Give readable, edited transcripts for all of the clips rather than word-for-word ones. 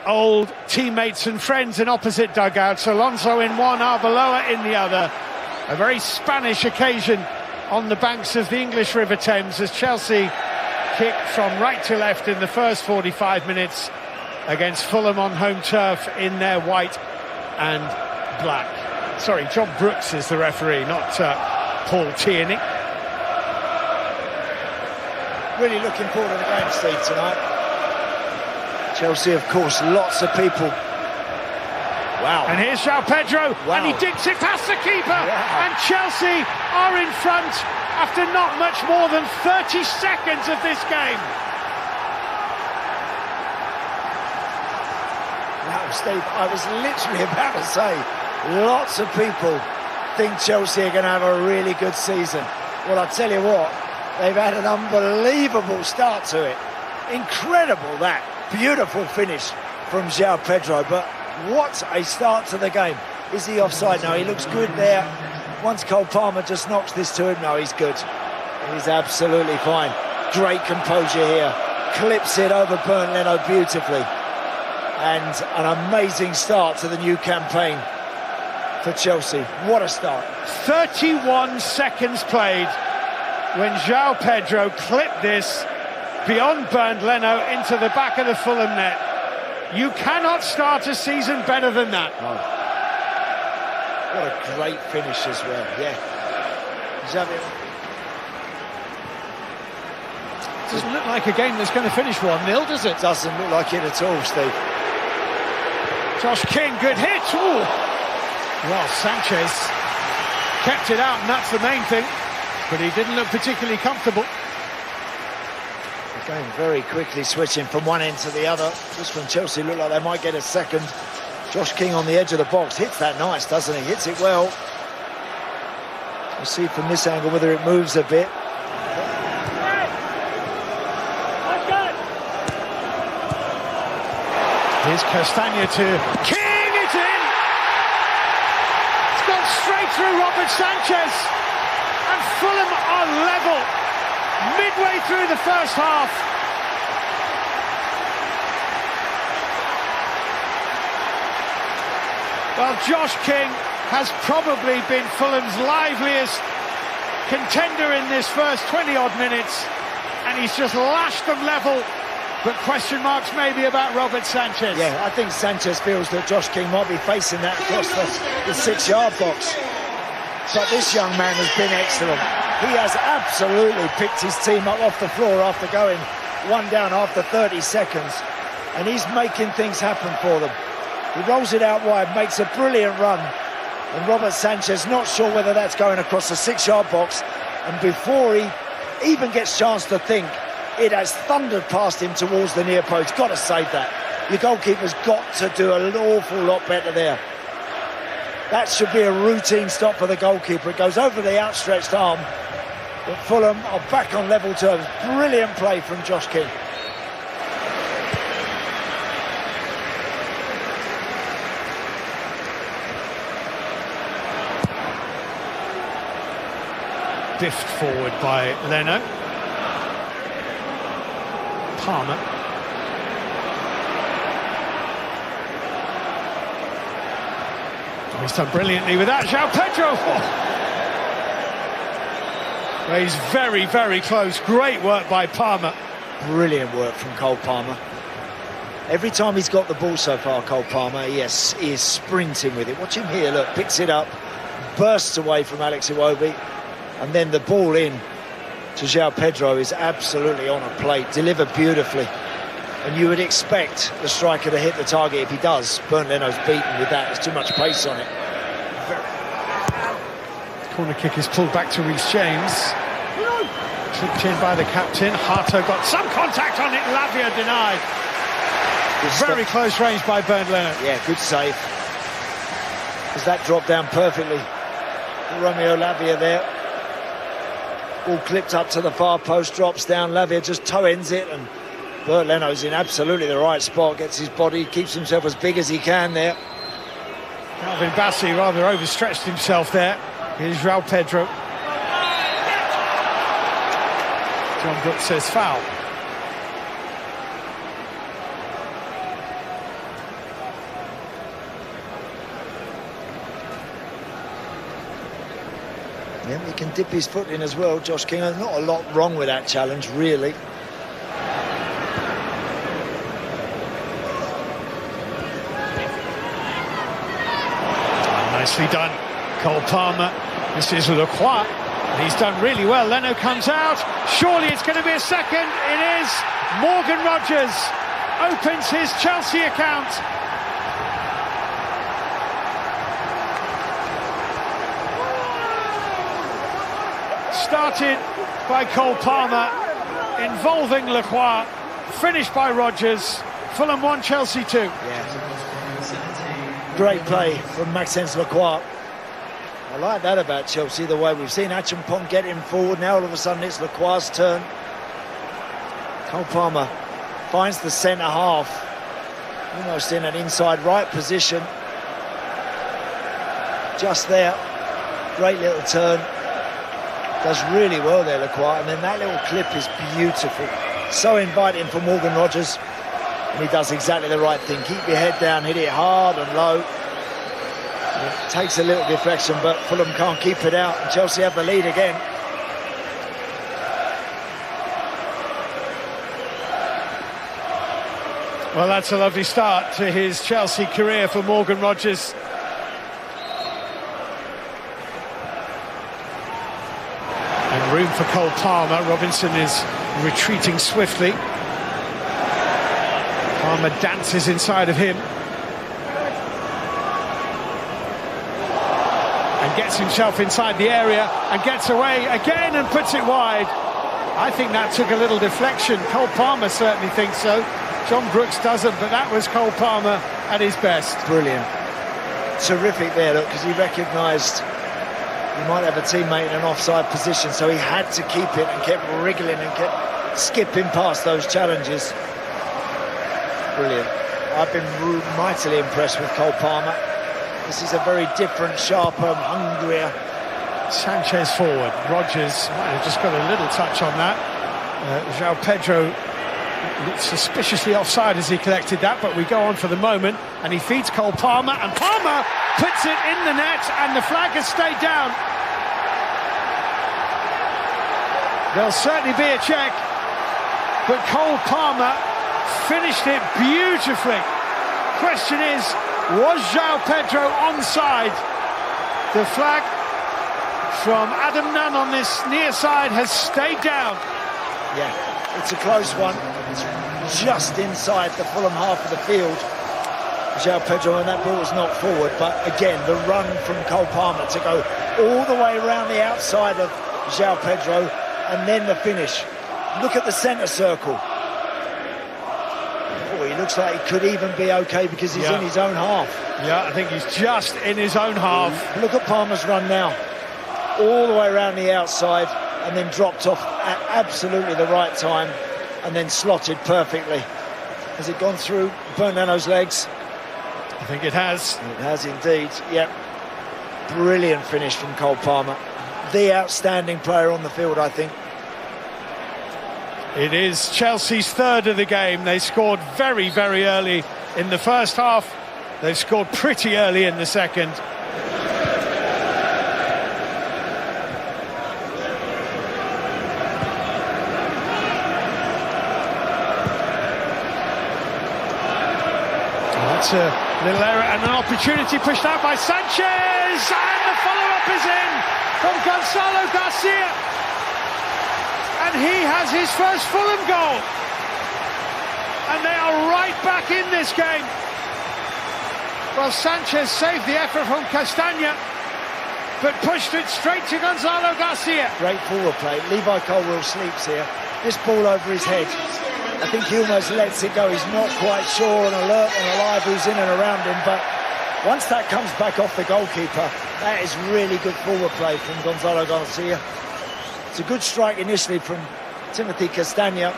old teammates and friends in opposite dugouts. Alonso in one, Arbeloa in the other. A very Spanish occasion on the banks of the English River Thames as Chelsea kick from right to left in the first 45 minutes against Fulham on home turf in their white and black. Sorry, John Brooks is the referee, not Paul Tierney. Really looking forward to the game, Steve, tonight. Chelsea, of course, lots of people. Wow. And here's João Pedro, wow. And he digs it past the keeper. Wow. And Chelsea are in front after not much more than 30 seconds of this game. Wow, Steve, I was literally about to say, lots of people think Chelsea are going to have a really good season. Well, I'll tell you what, they've had an unbelievable start to it. Incredible, that beautiful finish from João Pedro, but what a start to the game. Is he offside now? He looks good there. Once Cole Palmer just knocks this to him, no, he's good. He's absolutely fine. Great composure here. Clips it over Bernd Leno beautifully. And an amazing start to the new campaign for Chelsea. What a start. 31 seconds played when João Pedro clipped this beyond Bernd Leno into the back of the Fulham net. You cannot start a season better than that. Oh. What a great finish as well, yeah. Doesn't look like a game that's going to finish 1-0, does it? Doesn't look like it at all, Steve. Josh King, good hit. Ooh. Well, Sanchez kept it out, and that's the main thing. But he didn't look particularly comfortable. Going very quickly, switching from one end to the other. Just when Chelsea look like they might get a second. Josh King on the edge of the box. Hits that nice, doesn't he? Hits it well. We'll see from this angle whether it moves a bit. Here's Castagna to King, it's in! It's gone straight through Robert Sanchez. And Fulham are level midway through the first half. Well, Josh King has probably been Fulham's liveliest contender in this first 20-odd minutes, and he's just lashed them level. But question marks maybe about Robert Sanchez. Yeah, I think Sanchez feels that Josh King might be facing that across the 6-yard box. But this young man has been excellent. He has absolutely picked his team up off the floor after going one down after 30 seconds. And he's making things happen for them. He rolls it out wide, makes a brilliant run. And Robert Sanchez not sure whether that's going across the 6-yard box. And before he even gets a chance to think, it has thundered past him towards the near post. Got to save that. Your goalkeeper's got to do an awful lot better there. That should be a routine stop for the goalkeeper. It goes over the outstretched arm. But Fulham are back on level terms. Brilliant play from Josh King. Biffed forward by Leno. Palmer. He's done brilliantly with that. João Pedro. Oh. Well, he's very, very close. Great work by Palmer. Brilliant work from Cole Palmer. Every time he's got the ball so far, Cole Palmer, he is sprinting with it. Watch him here, look, picks it up, bursts away from Alex Iwobi, and then the ball in to João Pedro is absolutely on a plate, delivered beautifully. And you would expect the striker to hit the target. If he does, Bernd Leno's beaten with that. There's too much pace on it. Corner kick is pulled back to Reece James. Clipped in by the captain. Harto got some contact on it. Lavia denied. Very close range by Bernd Leno. Yeah, good save. Because that dropped down perfectly. Romeo Lavia there. Ball clipped up to the far post, drops down. Lavia just toe ends it, and Bernd Leno's in absolutely the right spot. Gets his body, keeps himself as big as he can there. Calvin Bassey rather overstretched himself there. Here's João Pedro. John Brooks says foul. Yeah, he can dip his foot in as well, Josh King. There's not a lot wrong with that challenge, really. Nicely done, Cole Palmer. This is Lacroix. He's done really well. Leno comes out. Surely it's going to be a second. It is. Morgan Rogers opens his Chelsea account. Started by Cole Palmer, involving Lacroix, finished by Rogers. Fulham 1, Chelsea 2. Yeah. Great play from Maxence Lacroix. I like that about Chelsea, the way we've seen Acheampong get him forward. Now all of a sudden it's Lacroix's turn. Cole Palmer finds the centre half, almost in an inside right position. Just there, great little turn. Does really well there, Lacroix, and then that little clip is beautiful. So inviting for Morgan Rogers, and he does exactly the right thing. Keep your head down, hit it hard and low. It takes a little deflection, but Fulham can't keep it out, and Chelsea have the lead again. Well, that's a lovely start to his Chelsea career for Morgan Rogers. And room for Cole Palmer. Robinson is retreating swiftly. Palmer dances inside of him. And gets himself inside the area and gets away again and puts it wide. I think that took a little deflection. Cole Palmer certainly thinks so. John Brooks doesn't, but that was Cole Palmer at his best. Brilliant. Terrific there, look, because he recognised he might have a teammate in an offside position, so he had to keep it and kept wriggling and kept skipping past those challenges. Brilliant. I've been mightily impressed with Cole Palmer. This is a very different, sharper, hungrier. Sanchez forward. Rogers might have just got a little touch on that. João Pedro looked suspiciously offside as he collected that, but we go on for the moment, and he feeds Cole Palmer, and Palmer puts it in the net, and the flag has stayed down. There'll certainly be a check, but Cole Palmer finished it beautifully. Question is, was João Pedro onside? The flag from Adam Nunn on this near side has stayed down. Yeah, it's a close one. It's just inside the Fulham half of the field. João Pedro, and that ball was knocked forward, but again, the run from Cole Palmer to go all the way around the outside of João Pedro, and then the finish. Look at the centre circle. Oh, he looks like he could even be okay because he's in his own half. Yeah, I think he's just in his own half. Look at Palmer's run now. All the way around the outside, and then dropped off at absolutely the right time, and then slotted perfectly. Has it gone through Bernardo's legs? I think it has. It has indeed, yep. Brilliant finish from Cole Palmer. The outstanding player on the field, I think. It is Chelsea's third of the game. They scored very, very early in the first half. They've scored pretty early in the second. That's a little error and an opportunity pushed out by Sanchez, and the follow-up is in from Gonzalo Garcia, and he has his first Fulham goal, and they are right back in this game. Well, Sanchez saved the effort from Castagna, but pushed it straight to Gonzalo Garcia. Great forward play. Levi Colwill sleeps here. This ball over his head. I think he almost lets it go. He's not quite sure and alert and alive who's in and around him, but once that comes back off the goalkeeper, that is really good forward play from Gonzalo Garcia. It's a good strike initially from Timothy Castagna.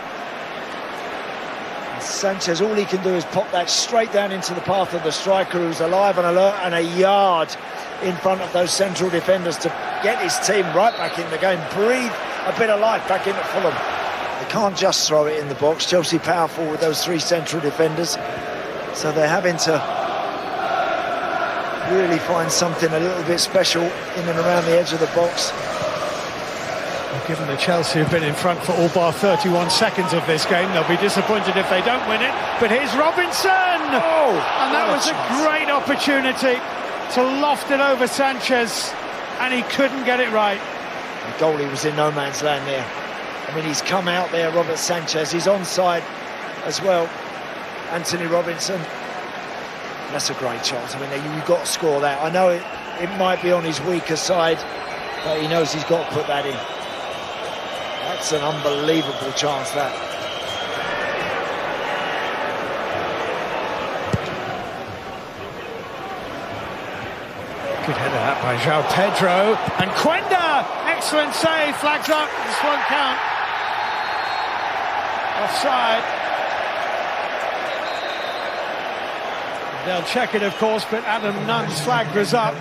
And Sanchez, all he can do is pop that straight down into the path of the striker, who's alive and alert and a yard in front of those central defenders to get his team right back in the game, breathe a bit of life back into Fulham. They can't just throw it in the box. Chelsea powerful with those three central defenders, so they're having to really find something a little bit special in and around the edge of the box. Given that Chelsea have been in front for all bar 31 seconds of this game, they'll be disappointed if they don't win it. But here's Robinson! Oh, and that was a great opportunity to loft it over Sanchez, and he couldn't get it right. The goalie was in no man's land there. I mean, he's come out there, Robert Sanchez. He's onside as well, Anthony Robinson. That's a great chance. I mean, you've got to score that. I know it might be on his weaker side, but he knows he's got to put that in. That's an unbelievable chance, that. Good header that by João Pedro. And Quenda! Excellent save, flags up. This won't count. Offside. They'll check it, of course, but Adam Nunn's flag was up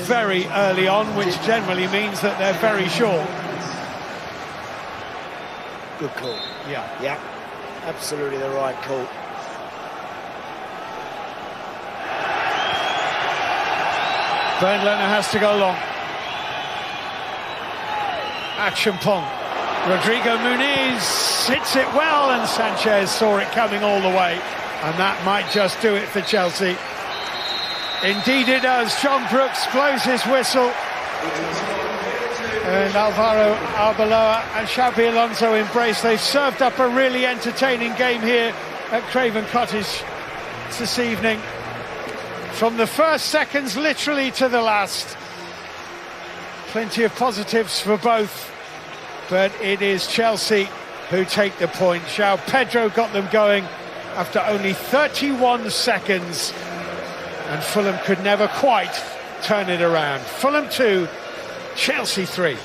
very early on, which generally means that they're very sure. Good call. Yeah. Absolutely the right call. Bernd Lerner has to go long. Akshampong. Rodrigo Muniz hits it well, and Sanchez saw it coming all the way. And that might just do it for Chelsea. Indeed it does. John Brooks blows his whistle. And Alvaro Arbeloa and Xabi Alonso embrace. They've served up a really entertaining game here at Craven Cottage this evening. From the first seconds literally to the last. Plenty of positives for both. But it is Chelsea who take the point. João Pedro got them going after only 31 seconds. And Fulham could never quite turn it around. Fulham 2, Chelsea 3.